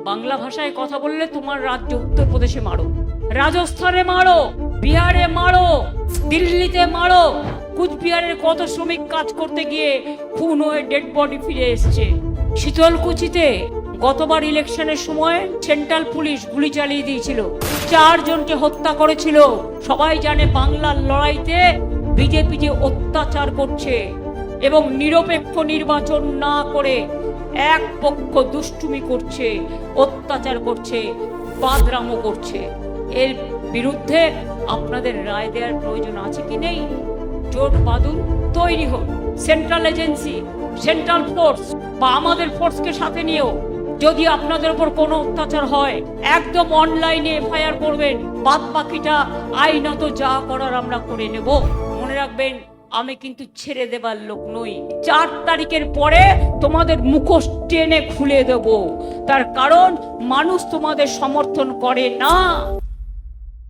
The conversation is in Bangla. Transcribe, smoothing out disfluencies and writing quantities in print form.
বাংলা ভাষায় কথা বললে তোমার রাজ্য উত্তরপ্রদেশে মারো, রাজস্থানে মারো, বিহারে মারো, দিল্লিতে মারো। কুচবিহারের কত শ্রমিক কাজ করতে গিয়ে খুন হয়ে ডেড বডি ফিরে এসছে। শীতলকুচিতে গতবার ইলেকশনের সময় সেন্ট্রাল পুলিশ গুলি চালিয়ে দিয়েছিল, 4 জনকে হত্যা করেছিল। সবাই জানে বাংলার লড়াইতে বিজেপি যে অত্যাচার করছে এবং নিরপেক্ষ নির্বাচন না করে এক পক্ষ দুষ্টুমি করছে, অত্যাচার করছে, বাদরামো করছে। এর বিরুদ্ধে আপনাদের রায় দেওয়ার প্রয়োজন আছে কি নেই? জোট বাঁধুন, তৈরি হোক সেন্ট্রাল এজেন্সি, সেন্ট্রাল ফোর্স বা আমাদের ফোর্সকে সাথে নিয়েও যদি আপনাদের উপর কোনো অত্যাচার হয় একদম অনলাইনে এফআইআর করবেন। বাদ বাকিটা আইনত যা করার আমরা করে নেব। মনে রাখবেন, আমি কিন্তু ছেড়ে দেবার লোক নই। 4 তারিখের পরে তোমাদের মুখোশ টেনে খুলে দেব। তার কারণ মানুষ তোমাদের সমর্থন করে না।